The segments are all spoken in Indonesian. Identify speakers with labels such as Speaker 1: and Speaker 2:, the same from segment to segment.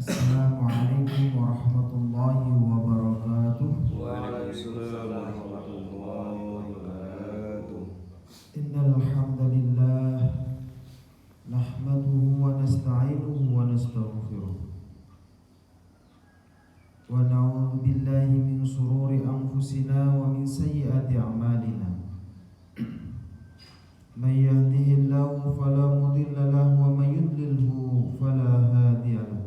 Speaker 1: Assalamualaikum warahmatullahi wabarakatuh.
Speaker 2: Waalaikumsalam warahmatullahi wabarakatuh.
Speaker 1: Innal hamdalillah nahmaduhu wa nasta'inuhu wa nastaghfiruh. Wa na'udzu billahi min shururi anfusina wa min sayyiati a'malina. May yahdihillahu fala mudilla lahu wa may yudlilhu fala hadiya lahu.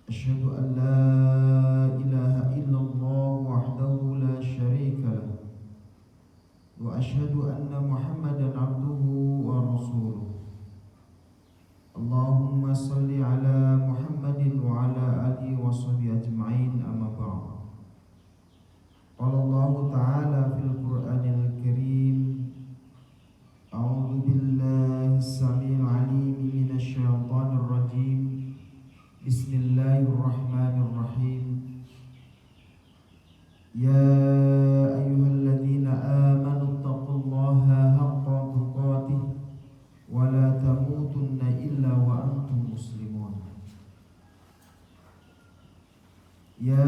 Speaker 1: Asyhadu an la ilaha illallah wahdahu la syarika lahu wa asyhadu anna Muhammadan abduhu wa rasuluh. Allahumma salli ala Muhammadin wa ala alihi wa sahbihi ajma'in, amma ba'd. Qala Allah ta'ala fil Qur'anil Karim, a'udzu billahi as-sami'il 'alim minasy syaithanir rajim. Bismillahirrahmanirrahim. Ya ayyuhalladzina amanu taqullaha haqqa tuqatih wa la tamutunna illa wa antum muslimun. Ya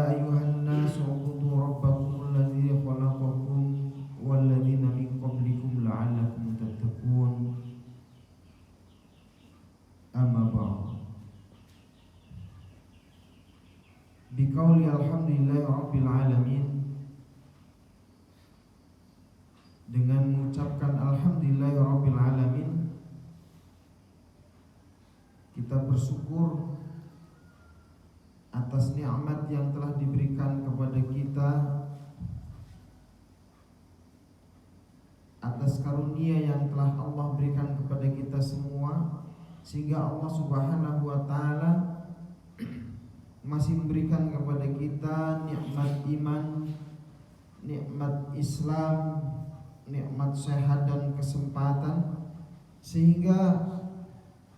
Speaker 1: ayyuhan nasu ubudu rabbakum alladzi khalaqakum walladzina min qablikum la'allakum tattaqun. Amma ba'd. Biqauli alhamdulillahi rabbil alamin, dengan mengucapkan alhamdulillahi rabbil alamin, kita bersyukur atas nikmat yang telah diberikan kepada kita, atas karunia yang telah Allah berikan kepada kita semua, sehingga Allah Subhanahu wa ta'ala masih memberikan kepada kita nikmat iman, nikmat Islam, nikmat sehat dan kesempatan, sehingga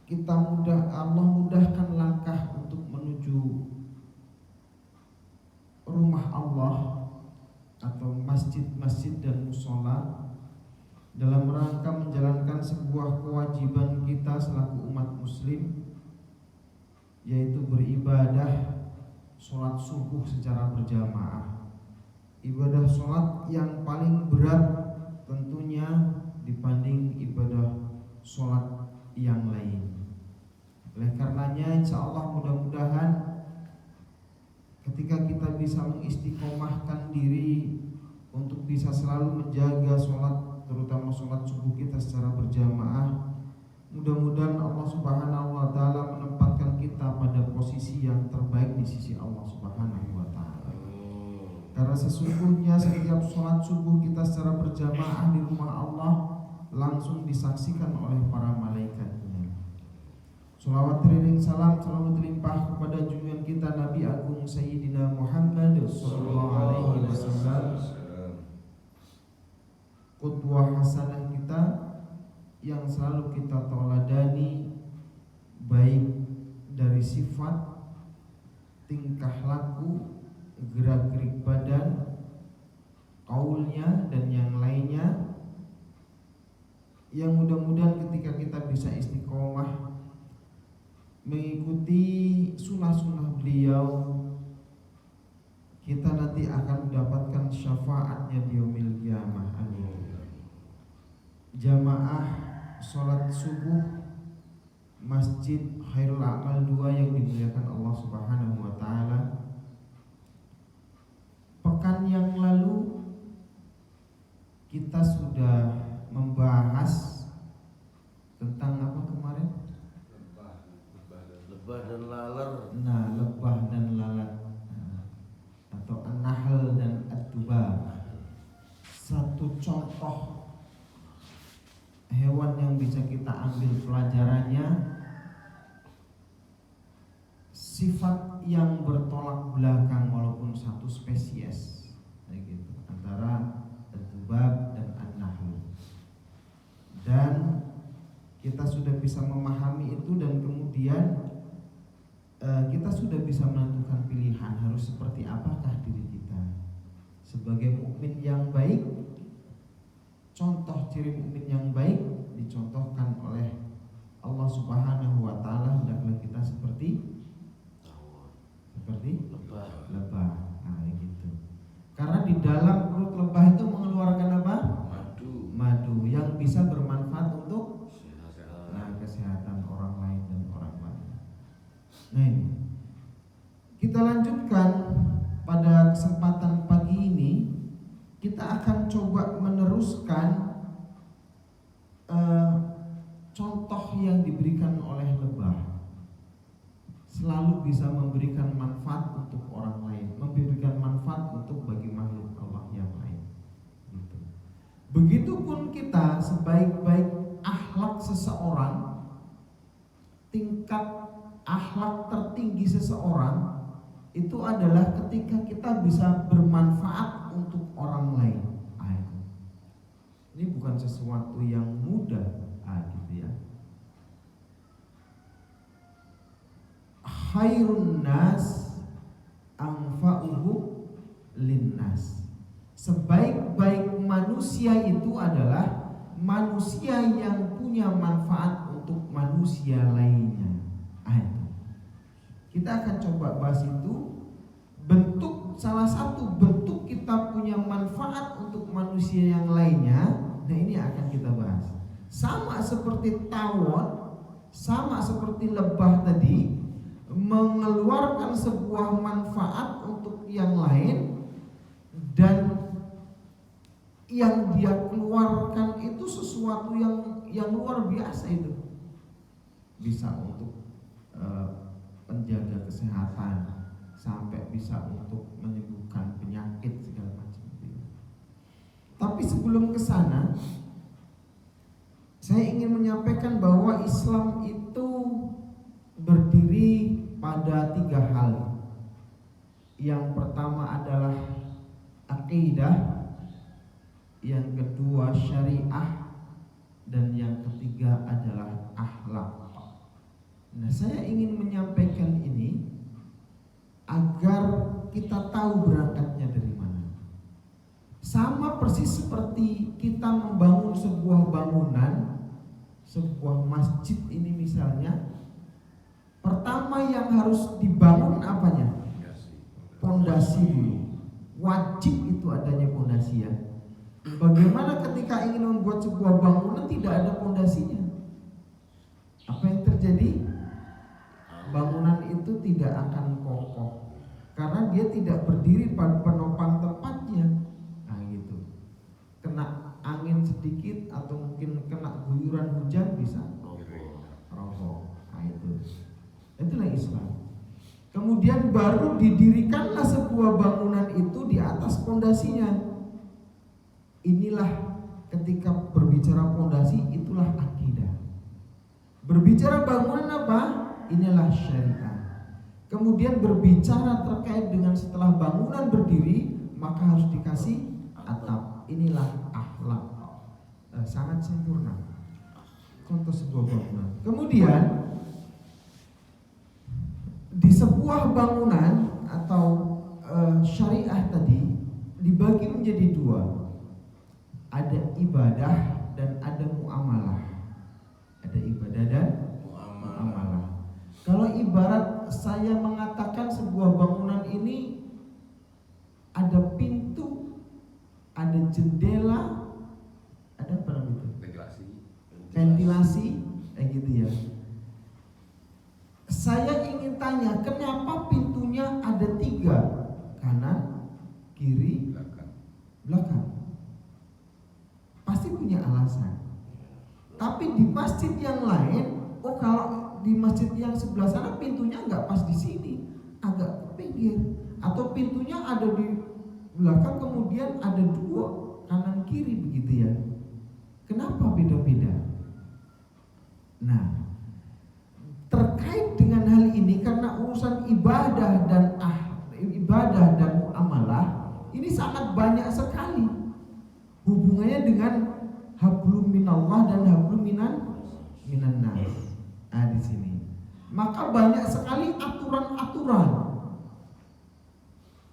Speaker 1: Allah mudahkan langkah untuk menuju rumah Allah atau masjid-masjid dan mushola dalam rangka menjalankan sebuah kewajiban kita selaku umat muslim, yaitu beribadah sholat subuh secara berjamaah. Ibadah sholat yang paling berat tentunya dibanding ibadah sholat yang lain. Oleh karenanya insyaallah mudah-mudahan ketika kita bisa mengistiqomahkan diri untuk bisa selalu menjaga sholat, terutama sholat subuh kita secara berjamaah, mudah-mudahan Allah Subhanahu wa ta'ala menempatkan kita pada posisi yang terbaik di sisi Allah Subhanahu wa ta'ala. Karena sesungguhnya setiap sholat subuh kita secara berjamaah di rumah Allah langsung disaksikan oleh para malaikatnya. Sholawat teriring salam selalu terlimpah kepada junjungan kita Nabi Agung Sayyidina Muhammad sallallahu alaihi wasallam, qudwah hasanah kita yang selalu kita tauladani, baik dari sifat, tingkah laku, gerak-gerik badan, kaulnya dan yang lainnya, yang mudah-mudahan ketika kita bisa istiqomah mengikuti sunnah-sunnah beliau, kita nanti akan mendapatkan syafaatnya di yaumil qiyamah. Amin. Jamaah sholat subuh Masjid Khairul Amal 2 yang dimuliakan Allah Subhanahu wa ta'ala, pekan yang lalu kita sudah membahas tentang apa kemarin?
Speaker 2: Lebah dan lalat.
Speaker 1: Nah, lebah dan lalat, atau an-nahl dan ad-dubab. Satu contoh hewan yang bisa kita ambil pelajarannya, sifat yang bertolak belakang walaupun satu spesies, gitu, antara ad-dubab dan an-nahl. Dan kita sudah bisa memahami itu, dan kemudian kita sudah bisa menentukan pilihan harus seperti apakah diri kita sebagai mukmin yang baik. Contoh ciri mukmin yang baik dicontohkan oleh Allah Subhanahu wa ta'ala, hendaklah kita seperti Nah ini kita lanjutkan pada kesempatan pagi ini. Kita akan coba meneruskan contoh yang diberikan oleh lebah. Selalu bisa memberikan manfaat untuk orang lain, memberikan manfaat untuk bagi makhluk Allah yang lain. Gitu. Begitupun kita, sebaik-baik akhlak seseorang, tingkat akhlak tertinggi seseorang itu adalah ketika kita bisa bermanfaat untuk orang lain. Ini bukan sesuatu yang mudah, gitu ya. Khairun nas anfa'uhum linnas. Sebaik-baik manusia itu adalah manusia yang punya manfaat untuk manusia lainnya. Kita akan coba bahas itu. Salah satu bentuk kita punya manfaat untuk manusia yang lainnya. Nah ini akan kita bahas. Sama seperti tawon, sama seperti lebah tadi, mengeluarkan sebuah manfaat untuk yang lain, dan yang dia keluarkan itu sesuatu yang luar biasa itu. Bisa untuk penjaga kesehatan, sampai bisa untuk menyembuhkan penyakit segala macam itu. Tapi sebelum ke sana, saya ingin menyampaikan bahwa Islam itu berdiri pada 3 hal. Yang pertama adalah akidah, yang kedua syariah, dan yang ketiga adalah akhlak. Nah, saya ingin menyampaikan ini agar kita tahu berangkatnya dari mana. Sama persis seperti kita membangun sebuah bangunan, sebuah masjid ini misalnya. Pertama yang harus dibangun apanya? Pondasi dulu. Wajib itu adanya pondasi ya. Bagaimana ketika ingin membuat sebuah bangunan tidak ada pondasinya? Apa yang terjadi? Bangunan itu tidak akan kokoh karena dia tidak berdiri pada penopang tempatnya. Nah gitu. Kena angin sedikit atau mungkin kena guyuran hujan bisa roboh. Nah itu. Itulah Islam. Kemudian baru didirikanlah sebuah bangunan itu di atas pondasinya. Inilah ketika berbicara pondasi, itulah akidah. Berbicara bangunan apa? Inilah syariah. Kemudian berbicara terkait dengan setelah bangunan berdiri, maka harus dikasih atap. Inilah akhlak. Sangat sempurna contoh sebuah bangunan. Kemudian di sebuah bangunan atau syariah tadi dibagi menjadi 2. Ada ibadah dan ada muamalah. Ada ibadah dan muamalah. Kalau ibarat saya mengatakan sebuah bangunan ini ada pintu, ada jendela, ada apa namanya itu? Ventilasi, kayak gitu ya. Saya ingin tanya, kenapa pintunya ada 3? Kanan, kiri, belakang. Pasti punya alasan. Tapi di masjid yang lain, kalau di masjid yang sebelah sana pintunya nggak pas di sini, agak ke pinggir, atau pintunya ada di belakang, kemudian ada 2 kanan kiri begitu ya. Kenapa beda-beda? Nah, terkait dengan hal ini karena urusan ibadah dan muamalah ini sangat banyak sekali hubungannya dengan hablum minallah dan hablum minan nas. Nah, di sini maka banyak sekali aturan-aturan,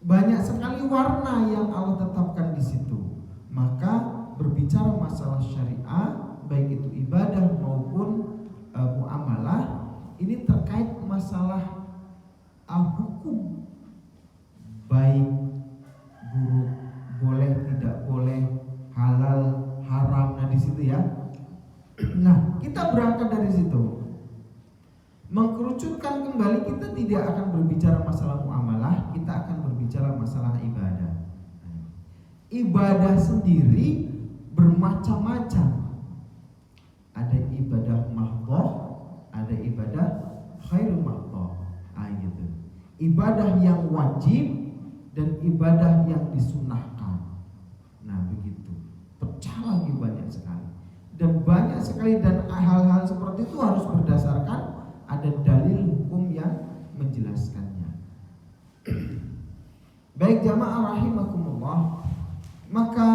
Speaker 1: banyak sekali warna yang Allah tetapkan di situ. Maka berbicara masalah syariah, baik itu ibadah maupun muamalah, ini terkait masalah hukum, baik buruk, boleh tidak boleh, halal haram. Nah di situ ya. Nah kita berangkat dari situ. Mengkerucutkan kembali, kita tidak akan berbicara masalah muamalah, kita akan berbicara masalah ibadah. Ibadah sendiri bermacam-macam. Ada ibadah mahdhah, ada ibadah khairul mahdhah. Gitu. Ibadah yang wajib dan ibadah yang disunahkan. Nah, begitu. Pecah lagi banyak sekali. Dan banyak sekali, dan hal-hal seperti itu harus berdasarkan ada dalil hukum yang menjelaskannya. Baik jamaah rahimakumullah, maka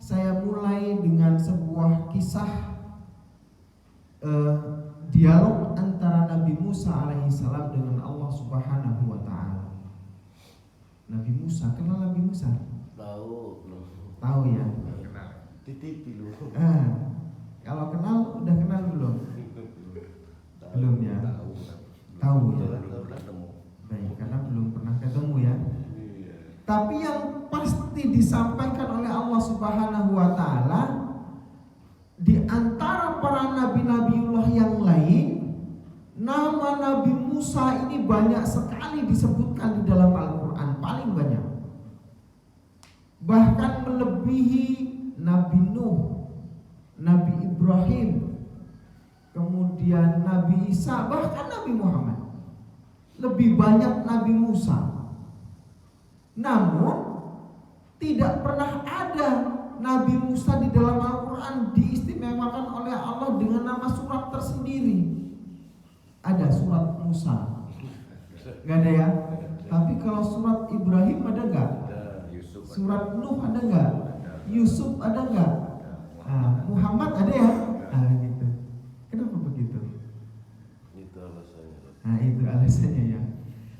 Speaker 1: saya mulai dengan sebuah kisah dialog antara Nabi Musa alaihissalam dengan Allah Subhanahu wa ta'ala. Nabi Musa, kenal Nabi Musa?
Speaker 2: Tahu.
Speaker 1: Tahu ya?
Speaker 2: Titip dulu.
Speaker 1: Kalau kenal, udah kenal belum? Belum ya? Tahu ya? Baik, karena belum pernah ketemu ya. Tapi yang pasti disampaikan oleh Allah Subhanahu wa ta'ala, di antara para nabi-nabiullah yang lain, nama Nabi Musa ini banyak sekali disebutkan di dalam Al-Quran, paling banyak. Bahkan melebihi Nabi Nuh, Nabi Ibrahim, kemudian Nabi Isa, bahkan Nabi Muhammad. Lebih banyak Nabi Musa. Namun tidak pernah ada Nabi Musa di dalam Al-Quran diistimewakan oleh Allah dengan nama surat tersendiri. Ada surat Musa, nggak ada ya? Tapi kalau surat Ibrahim ada nggak? Surat Nuh ada nggak? Yusuf ada nggak? Muhammad ada ya? Gitu. Kenapa begitu?
Speaker 2: Itu alasannya.
Speaker 1: Itu alasannya ya.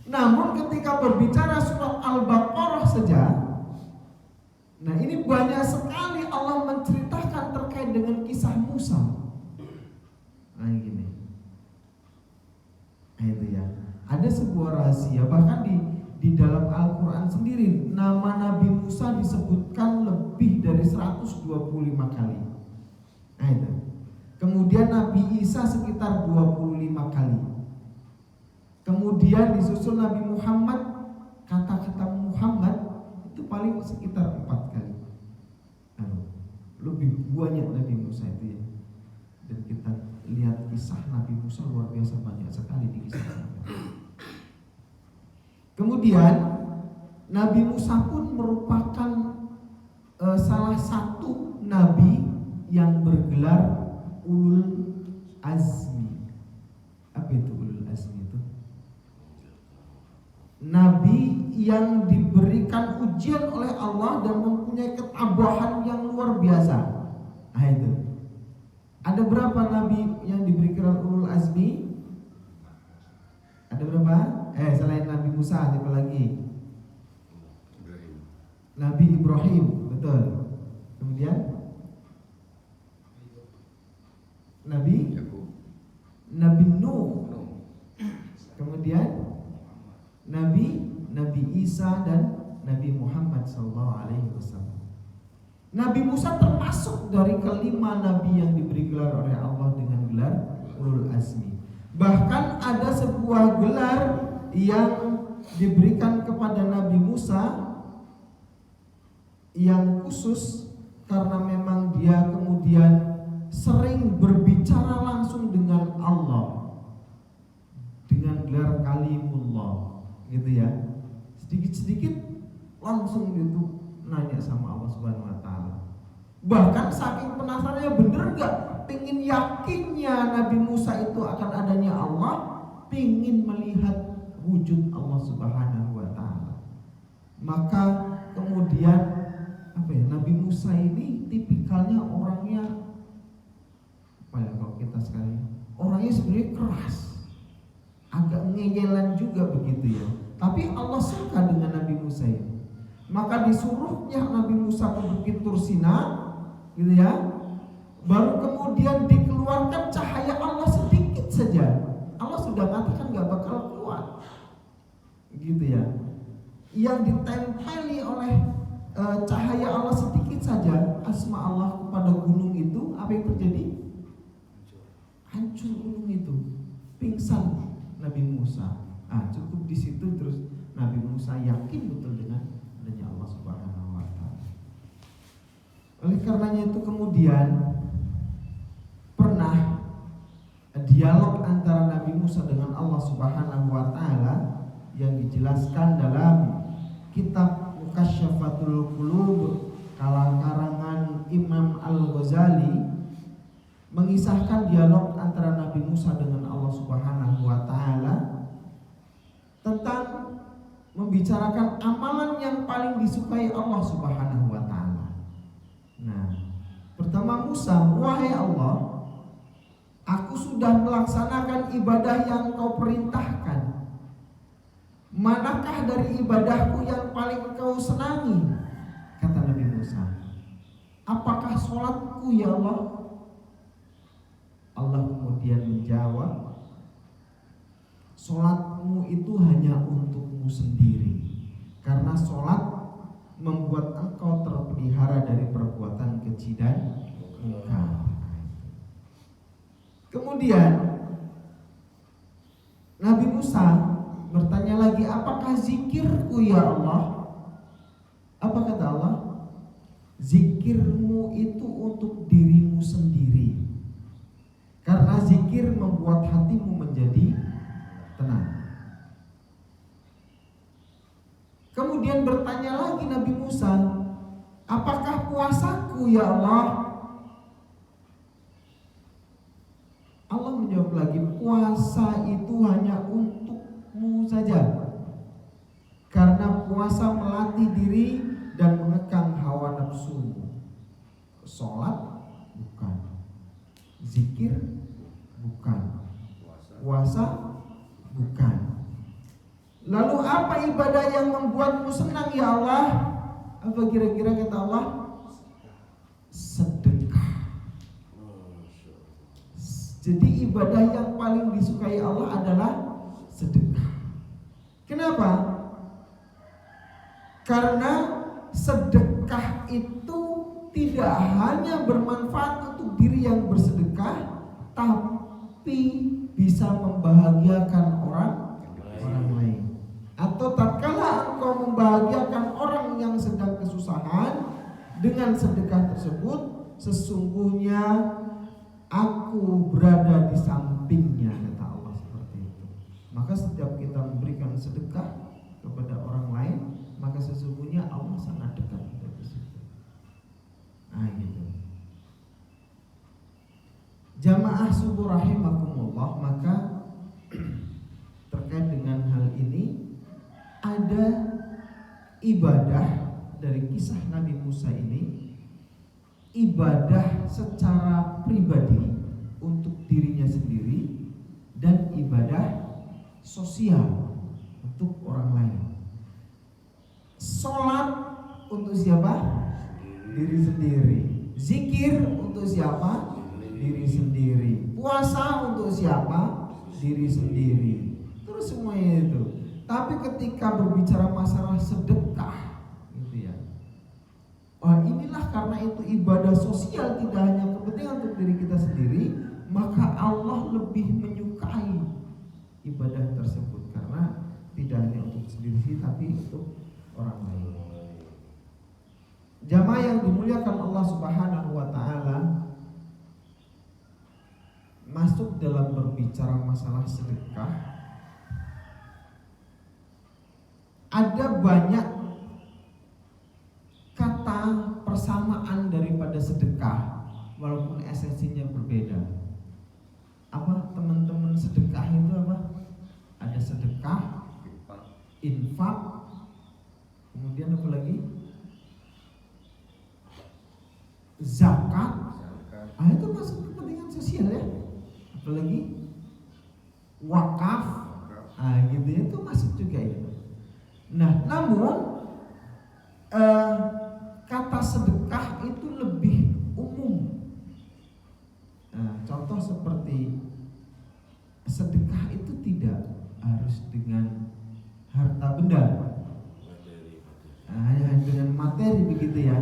Speaker 1: Namun ketika berbicara surat Al-Baqarah saja, nah ini banyak sekali Allah menceritakan terkait dengan kisah Musa. Gini. Itu ya. Ada sebuah rahasia, bahkan di dalam Al-Quran sendiri nama Nabi Musa disebutkan lebih dari 125 kali. Itu. Kemudian Nabi Isa sekitar 25 kali. Kemudian disusul Nabi Muhammad, kata-kata Muhammad itu paling sekitar 4 kali. Lebih banyak Nabi Musa itu ya. Dan kita lihat kisah Nabi Musa luar biasa banyak sekali di kisah. Kemudian Nabi Musa pun merupakan salah satu nabi yang bergelar ulul azmi. Apa itu ulul azmi itu? Nabi yang diberikan ujian oleh Allah dan mempunyai ketabahan yang luar biasa. Itu. Ada berapa nabi yang diberikan ulul azmi? Ada berapa? Selain Nabi Musa, siapa lagi? Nabi Ibrahim, betul. Kemudian Nabi Nuh. Kemudian Nabi Isa dan Nabi Muhammad SAW. Nabi Musa termasuk dari kelima nabi yang diberi gelar oleh Allah dengan gelar ulul azmi. Bahkan ada sebuah gelar yang diberikan kepada Nabi Musa yang khusus karena memang dia kemudian sering berbicara langsung dengan Allah dengan gelar kalimullah, gitu ya. Sedikit-sedikit langsung itu nanya sama Allah Subhanahu wa ta'ala. Bahkan saking penasarannya, bener gak? Pengen yakinnya Nabi Musa itu akan adanya Allah, pengen melihat wujud Allah Subhanahu wa ta'ala. Maka kemudian Nabi Musa ini tipikalnya orangnya kalau kita sekali orangnya sebenarnya keras, agak ngeyelan juga begitu ya. Tapi Allah suka dengan Nabi Musa ini. Maka disuruhnya Nabi Musa ke Bukit Tursina, gitu ya. Baru kemudian dikeluarkan cahaya Allah sedikit saja. Allah sudah mengatakan gak bakal keluar, gitu ya. Yang ditempeli oleh cahaya Allah sedikit saja, asma Allah kepada gunung itu, apa yang terjadi? Hancur gunung itu. pingsan Nabi Musa. Cukup di situ terus Nabi Musa yakin betul dengan adanya Allah Subhanahu wa taala. Oleh karenanya itu kemudian pernah dialog antara Nabi Musa dengan Allah Subhanahu wa taala yang dijelaskan dalam kitab Mukasyyafatul Qulub karangan Imam Al-Ghazali, mengisahkan dialog antara Nabi Musa dengan Allah Subhanahu wa taala tentang membicarakan amalan yang paling disukai Allah Subhanahu wa taala. Nah, pertama Musa, wahai Allah, aku sudah melaksanakan ibadah yang kau perintahkan. Manakah dari ibadahku yang paling kau senangi? Kata Nabi Musa. Apakah sholatku ya Allah? Allah kemudian menjawab, sholatmu itu hanya untukmu sendiri, karena sholat membuat engkau terpelihara dari perbuatan keji dan mungkar. Kemudian Nabi Musa bertanya lagi, apakah zikirku ya Allah? Apa kata Allah? Zikirmu itu untuk dirimu sendiri, karena zikir membuat hatimu menjadi tenang. Kemudian bertanya lagi Nabi Musa, apakah puasaku ya Allah? Allah menjawab lagi, puasa itu hanya untukmu saja, karena puasa melatih diri dan mengekang hawa nafsumu. Sholat bukan, zikir bukan, puasa bukan. Lalu apa ibadah yang membuatmu senang ya Allah? Apa kira-kira kata Allah? Sedekah. Jadi ibadah yang paling disukai Allah adalah sedekah. Kenapa? Karena sedekah itu tidak hanya bermanfaat untuk diri yang bersedekah, tapi bisa membahagiakan orang lain. Atau tatkala engkau membahagiakan orang yang sedang kesusahan dengan sedekah tersebut, sesungguhnya aku berada di sampingnya, kata Allah seperti itu. Maka setiap kita memberikan sedekah kepada orang lain, maka sesungguhnya Allah sangat dekat dari situ. Gitu. Jamaah subuh rahimakumullah, maka terkait dengan hal ini ada ibadah dari kisah Nabi Musa ini, ibadah secara pribadi untuk dirinya sendiri dan ibadah sosial untuk orang lain. Sholat untuk siapa? Diri sendiri. Zikir untuk siapa? Diri sendiri. Puasa untuk siapa? Diri sendiri. Terus semuanya itu. Tapi ketika berbicara masalah sedekah, gitu ya. Inilah karena itu ibadah sosial tidak hanya kepentingan untuk diri kita sendiri, maka Allah lebih menyukai ibadah tersebut karena tidak hanya untuk sendiri tapi untuk orang lain. Jamaah yang dimuliakan Allah Subhanahu wa taala, masuk dalam berbicara masalah sedekah ada banyak kata persamaan daripada sedekah walaupun esensinya berbeda. Apa teman-teman sedekah itu apa? Ada sedekah, infak, kemudian apa lagi? Zakat. Itu masuk kepentingan sosial ya. Apalagi wakaf. Gitu ya, itu masuk juga itu. Nah, namun kata sedekah itu lebih umum. Contoh seperti sedekah itu tidak harus dengan harta benda, hanya dengan materi begitu ya.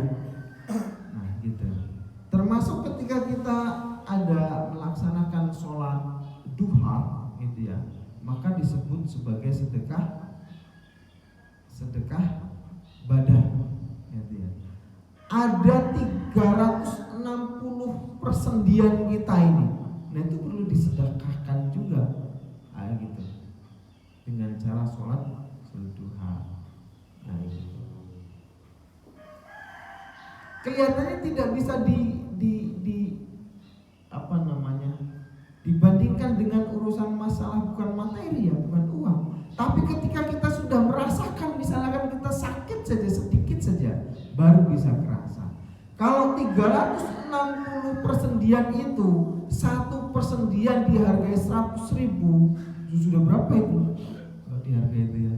Speaker 1: Nah, gitu. Termasuk ketika kita ada melaksanakan sholat duha, gitu disebut sebagai sedekah badan. Gitu ya. Ada 360 persendian kita ini. Nah itu perlu disedekahkan juga. Gitu. Dengan cara sholat duha. Nah itu. Kelihatannya tidak bisa dibandingkan dengan urusan masalah bukan materi ya, bukan uang. Tapi ketika kita sudah merasakan, misalkan kita sakit saja sedikit saja, baru bisa kerasa. Kalau 360 persendian itu, satu persendian dihargai 100.000, itu sudah berapa itu? Kalau dihargai itu ya.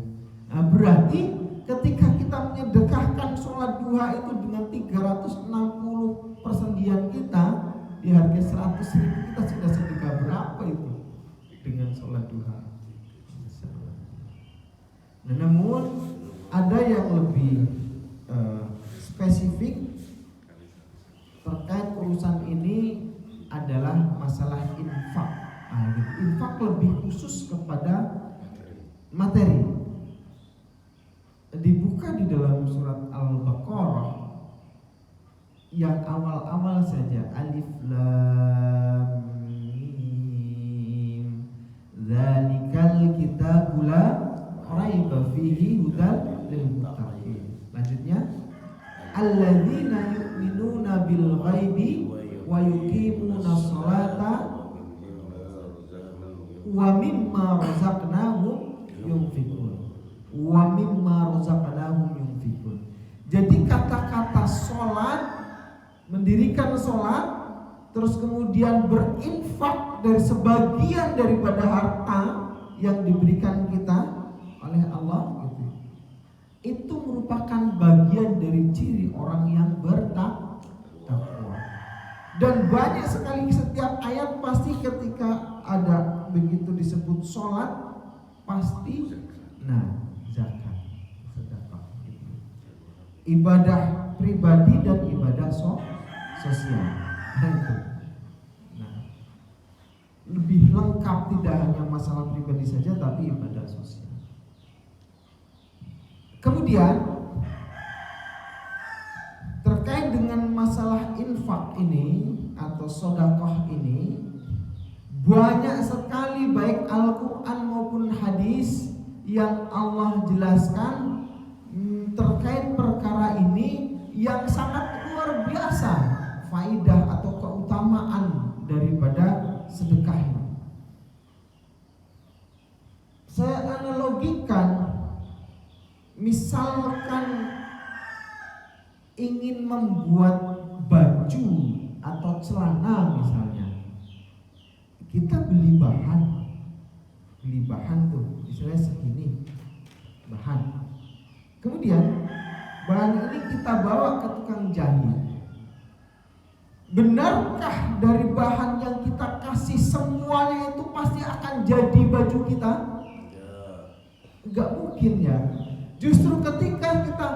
Speaker 1: Nah berarti ketika kita menyedekahkan sholat duha itu dengan 360 persendian kita dihargai 100.000, kita sudah sedekah berapa itu dengan sholat duha? Nah, namun ada yang lebih spesifik terkait urusan ini adalah masalah infak. Infak lebih khusus kepada materi. Dibuka di dalam surat Al-Baqarah yang awal-awal saja, Alif Lam Mim, Dzalikal kitabul la raiba fihi hudal lil muttaqin. Lanjutnya, alladzina yu'minuna bil ghaibi wa yuqimuna sholata wa mimma razaqnahum yunfiqun. Wa mimma razaqnahum yunfiqun. Jadi kata-kata sholat, mendirikan sholat, terus kemudian berinfak dari sebagian daripada harta yang diberikan kita oleh Allah gitu. Itu merupakan bagian dari ciri orang yang bertakwa. Dan banyak sekali setiap ayat pasti ketika ada begitu disebut sholat pasti zakat, sedekah gitu. Ibadah pribadi dan ibadah sosial. Nah, lebih lengkap tidak hanya masalah pribadi saja tapi ibadah sosial. Kemudian terkait dengan masalah infak ini atau sedekah ini, banyak sekali baik Al-Quran maupun hadis yang Allah jelaskan terkait perkara ini yang sangat luar biasa faidah atau keutamaan daripada sedekah ini. Saya analogikan, misalkan ingin membuat baju atau celana misalnya, kita beli bahan tuh misalnya segini bahan, kemudian bahan ini kita bawa ke tukang jahit. Benarkah dari bahan yang kita kasih semuanya itu pasti akan jadi baju kita? Enggak mungkin ya. Justru ketika kita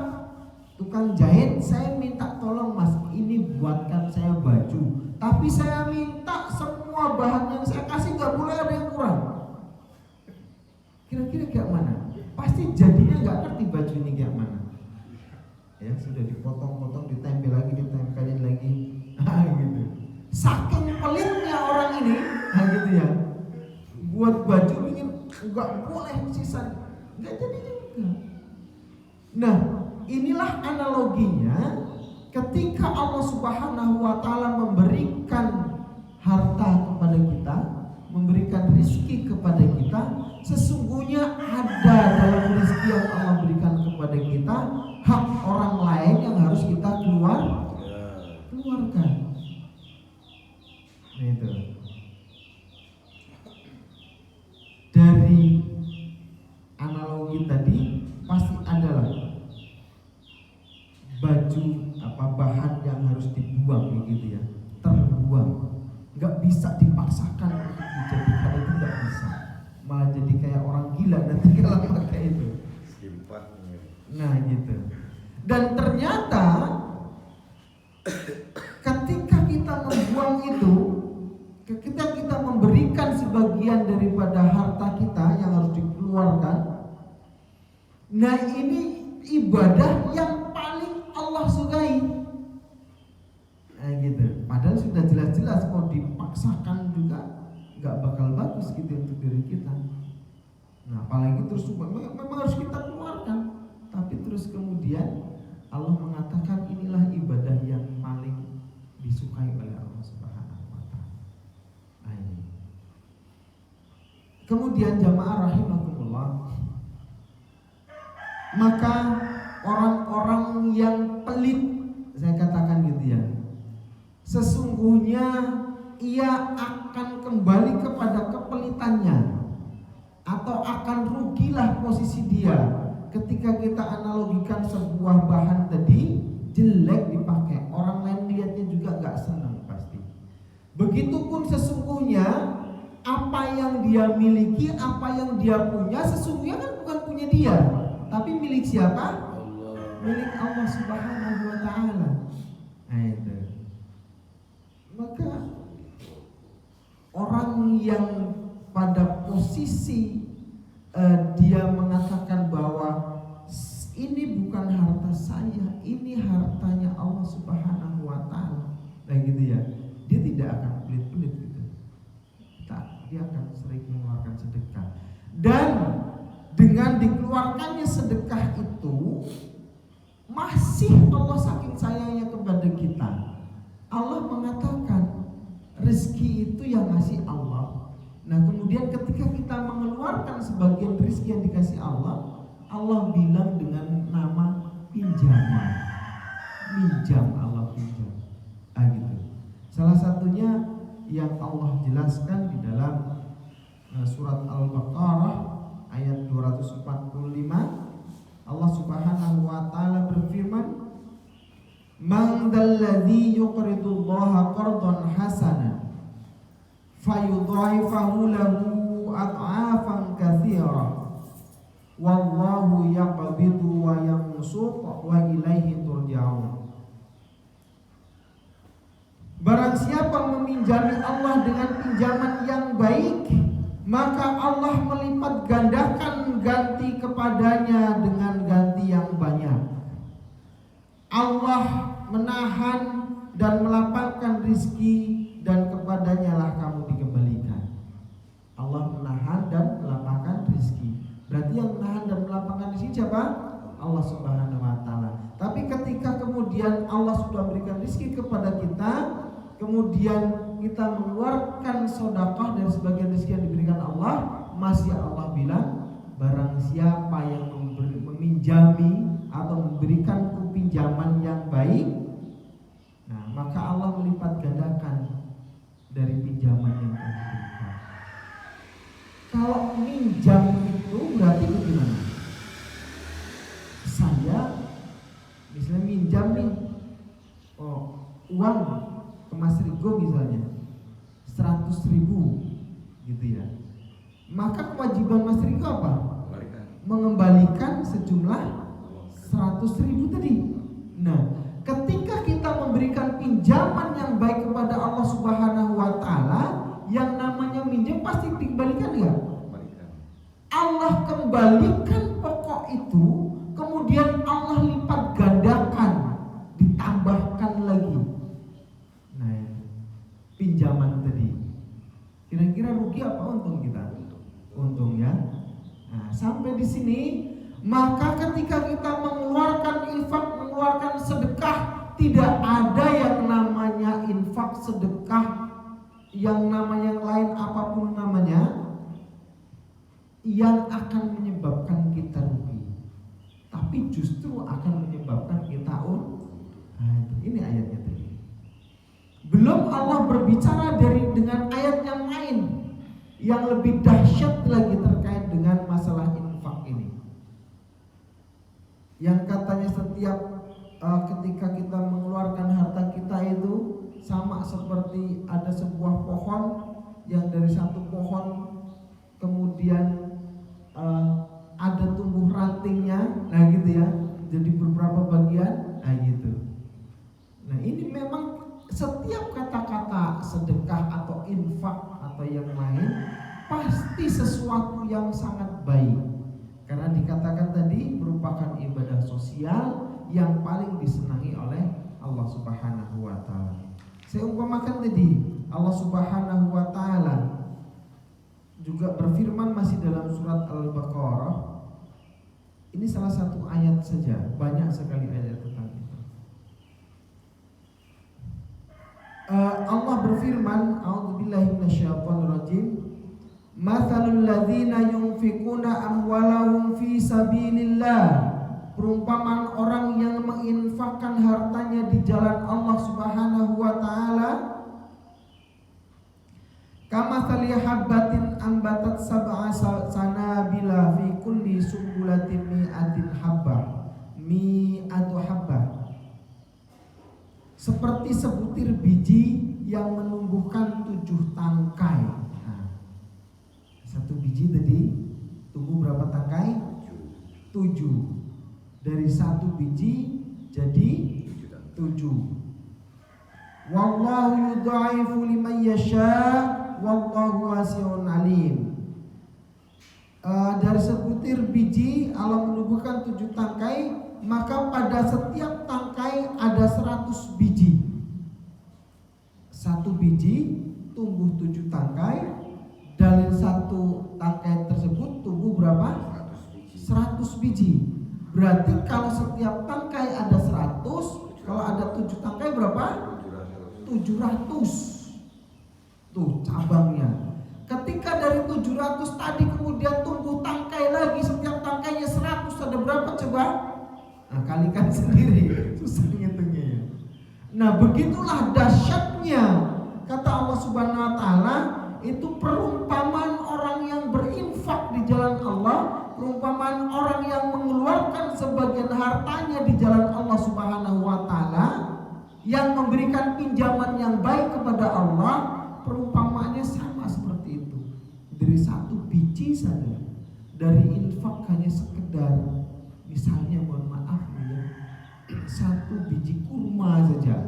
Speaker 1: tukang jahit, saya minta tolong mas, ini buatkan saya baju, tapi saya minta semua bahan yang saya kasih nggak boleh ada yang kurang. Kira-kira kayak mana? Pasti jadinya nggak ngerti baju ini kayak mana. Ya sudah dipotong-potong, ditempel lagi, ditempelin lagi, gitu. Saking pelitnya orang ini, gitu ya. Buat baju ingin nggak boleh sisa, nggak jadi juga. Nah, inilah analoginya ketika Allah Subhanahu wa taala memberikan harta kepada kita, memberikan rezeki kepada kita, sesungguhnya ada dalam rezeki yang Allah berikan kepada kita hak orang lain yang harus kita keluarkan. Nah, itu. Dari analogi tadi pasti adalah baju apa bahan yang harus dibuang gitu ya, terbuang, nggak bisa dipaksakan untuk dijadikan, itu nggak bisa, malah jadi kayak orang gila nanti kalau pakai itu. Nah gitu. Dan ternyata ketika kita membuang itu, ketika kita memberikan sebagian daripada harta kita yang harus Nah ini ibadah yang paling Allah sukai. Nah gitu. Padahal sudah jelas-jelas mau dipaksakan juga nggak bakal bagus gitu untuk diri kita. Nah apalagi terus memang harus kita keluarkan. Tapi terus kemudian Allah mengatakan inilah ibadah yang paling disukai oleh Allah Subhanahu wa taala. Nah ini. Kemudian jamaah rahimakumullah, maka orang-orang yang pelit, saya katakan gitu ya, sesungguhnya ia akan kembali kepada kepelitannya, atau akan rugilah posisi dia ketika kita analogikan sebuah bahan tadi jelek dipakai, orang lain lihatnya juga gak senang pasti. Begitupun sesungguhnya apa yang dia miliki, apa yang dia punya, sesungguhnya kan bukan punya dia, tapi milik siapa?
Speaker 2: Allah.
Speaker 1: Milik Allah Subhanahu wa taala. Nah itu. Maka orang yang pada posisi dia mengatakan bahwa ini bukan harta saya, ini hartanya Allah Subhanahu wa taala. Nah gitu ya. Dia tidak akan pelit-pelit gitu. Dia akan sering mengeluarkan sedekah. Dan dengan dikeluarkannya sedekah itu, masih Allah saking sayangnya kepada kita, Allah mengatakan rezeki itu yang ngasih Allah. Nah kemudian ketika kita mengeluarkan sebagian rezeki yang dikasih Allah, Allah bilang dengan nama pinjaman. Minjam, Allah pinjam. Gitu. Salah satunya yang Allah jelaskan di dalam surat Al-Baqarah ayat 245, Allah Subhanahu wa taala berfirman, "Man dzalladzi yuqridullaha qardan hasanan fayudha'ifahu lahu ad'afan katsira wallahu yaqbidu wa yamsuq wa ilaihi turja'un." Barang siapa meminjami Allah dengan pinjaman yang baik, maka Allah melipat gandakan ganti kepadanya dengan ganti yang banyak. Allah menahan dan melapangkan rizki, dan kepadanya lah kamu dikembalikan. Allah menahan dan melapangkan rizki. Berarti yang menahan dan melapangkan rizki siapa? Allah Subhanahu wa taala. Tapi ketika kemudian Allah sudah memberikan rizki kepada kita, kemudian kita mengeluarkan sedekah dari sebagian rezeki yang diberikan Allah, masih Allah bilang, barang siapa yang meminjami atau memberikan pinjaman yang baik, nah maka Allah melipat gandakan dari pinjaman yang diberikan. Kalau minjam itu berarti gimana? Saya misalnya minjam nih, uang ke Mas Rigo misalnya 100.000 gitu ya, maka kewajiban Mas Rigo apa? Mengembalikan sejumlah 100.000 tadi. Nah, ketika kita memberikan pinjaman yang baik kepada Allah Subhanahu wa taala, yang namanya minjem pasti dikembalikan ya? Allah kembalikan pokok itu, kemudian Allah lipat gandakan, ditambahkan lagi. Pinjaman tadi, kira-kira rugi apa untung kita? Untung ya. Nah, sampai di sini, maka ketika kita mengeluarkan infak, mengeluarkan sedekah, tidak ada yang namanya infak, sedekah, yang namanya yang lain apapun namanya, yang akan menyebabkan kita rugi, tapi justru akan menyebabkan kita untung. Nah, ini ayatnya tadi. Belum Allah berbicara dengan ayat yang lain yang lebih dahsyat lagi terkait dengan masalah infak ini, yang katanya setiap ketika kita mengeluarkan harta kita itu sama seperti ada sebuah pohon yang dari satu pohon kemudian ada tumbuh rantingnya, nah gitu ya, jadi beberapa bagian, nah gitu. Nah ini memang setiap kata-kata sedekah atau infak atau yang lain pasti sesuatu yang sangat baik, karena dikatakan tadi merupakan ibadah sosial yang paling disenangi oleh Allah Subhanahu wa taala. Saya umpamakan tadi Allah Subhanahu wa taala juga berfirman masih dalam surat Al-Baqarah. Ini salah satu ayat saja, banyak sekali ayat tentang itu. Allah berfirman, a'udzubillahi minasyaitonirrajim, mathalul ladzina yunfikuna amwalahum fi sabilillah, perumpamaan orang yang menginfakkan hartanya di jalan Allah Subhanahu wa taala, kamathali habbatin ambatat sab'a sanabila fi kulli sumbulatin mi'atin habbah, seperti sebutir biji yang menumbuhkan 7 tangkai. Nah, satu biji tadi tumbuh berapa tangkai? 7. Dari satu biji jadi 7. Wallahu yudha'ifu liman yasha' wallahu wasi'un alim. Dari sebutir biji Allah menumbuhkan 7 tangkai, maka pada setiap tangkai ada 100 biji. Satu biji tumbuh 7 tangkai. Dari satu tangkai tersebut tumbuh berapa? 100 biji. Berarti kalau setiap tangkai ada 100, kalau ada 7 tangkai berapa? 700. Tuh cabangnya. Ketika dari 700 tadi kemudian tumbuh tangkai lagi, setiap tangkainya 100, ada berapa coba? Nah, kalikan sendiri, susah ngitungnya ya. Nah, begitulah dahsyatnya kata Allah Subhanahu wa taala, itu perumpamaan orang yang berinfak di jalan Allah, perumpamaan orang yang mengeluarkan sebagian hartanya di jalan Allah Subhanahu wa taala, yang memberikan pinjaman yang baik kepada Allah. Perumpamaannya sama seperti itu. Dari satu biji saja, dari infak hanya sekedar, misalnya mohon maaf ya, satu biji kurma saja,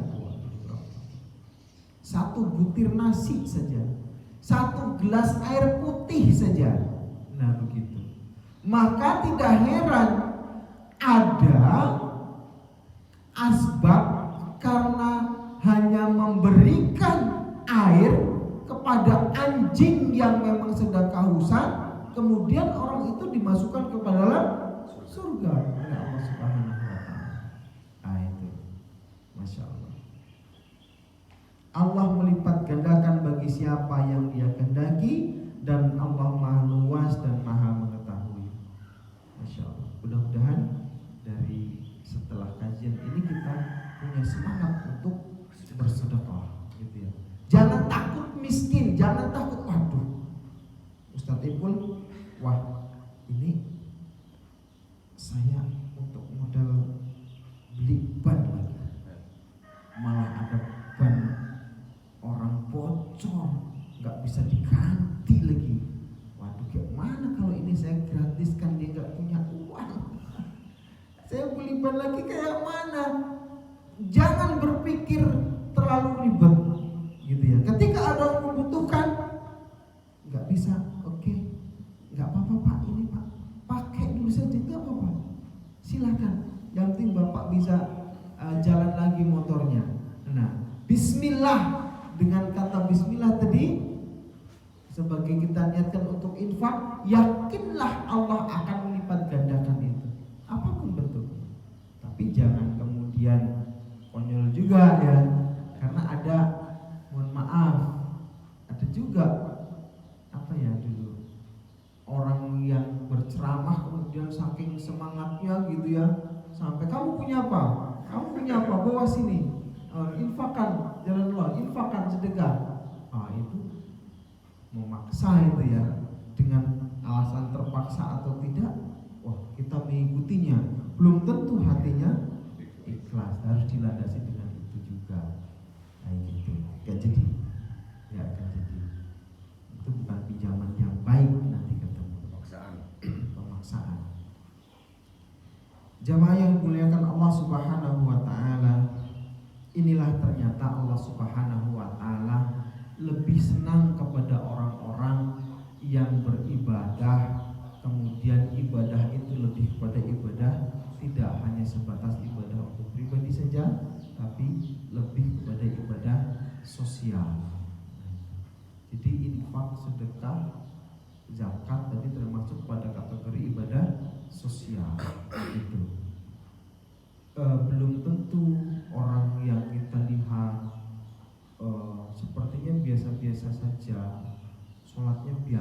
Speaker 1: satu butir nasi saja, satu gelas air putih saja. Nah begitu. Maka tidak heran ada asbab karena hanya memberikan air kepada anjing yang memang sedang kehausan, kemudian orang itu dimasukkan ke dalam surga oleh Allah Subhanahu wa taala. Ah itu. Masya Allah. Allah melipat gandakan bagi siapa yang Dia kehendaki, dan Allah Maha luas dan Maha mengetahui. Masya Allah. Mudah-mudahan dari setelah kajian ini kita punya semangat untuk bersedekah, gitu ya. Jangan takut miskin, jangan takut waduh Ustadz Ipul, wah ini saya untuk modal beli ban lagi, malah ada ban orang bocor, nggak bisa diganti lagi. Waduh, gimana kalau ini saya gratiskan, dia nggak punya uang, saya beli ban lagi kayak mana? Jangan berpikir terlalu ribet, gitu ya. Ketika ada yang membutuhkan, nggak bisa, oke, nggak apa-apa Pak, ini Pak, pakai dulu saja, nggak apa-apa, silakan. Yang penting Bapak bisa jalan lagi motornya. Nah, Bismillah, dengan kata Bismillah tadi, sebagai kita niatkan untuk infak, yakinlah Allah akan melipat gandakan itu, apapun bentuknya. Tapi jangan kemudian konyol juga ya, karena ada, mohon maaf, ada juga apa ya dulu orang yang berceramah kemudian saking semangatnya gitu ya, sampai kamu punya apa? Kamu punya apa? Bawa sini, infakkan jalan Allah, infakkan sedekah. Itu memaksa itu ya, dengan alasan terpaksa atau tidak, wah kita mengikutinya, belum tentu hatinya ikhlas, harus dilandasi dengan itu juga. Nah gitu, gak jadi, ya akan jadi. Itu bukan pinjaman yang baik, nanti ketemu pemaksaan. Jamaah yang dimuliakan Allah Subhanahu wa taala, inilah ternyata Allah Subhanahu wa taala lebih senang kepada orang-orang yang beribadah kemudian ibadah itu lebih kepada ibadah tidak hanya sebatas ibadah untuk pribadi saja, tapi lebih kepada ibadah sosial. Jadi infak, sedekah, zakat tadi termasuk pada kategori ibadah sosial gitu. Belum tentu orang yang kita lihat sepertinya biasa-biasa saja, sholatnya biasa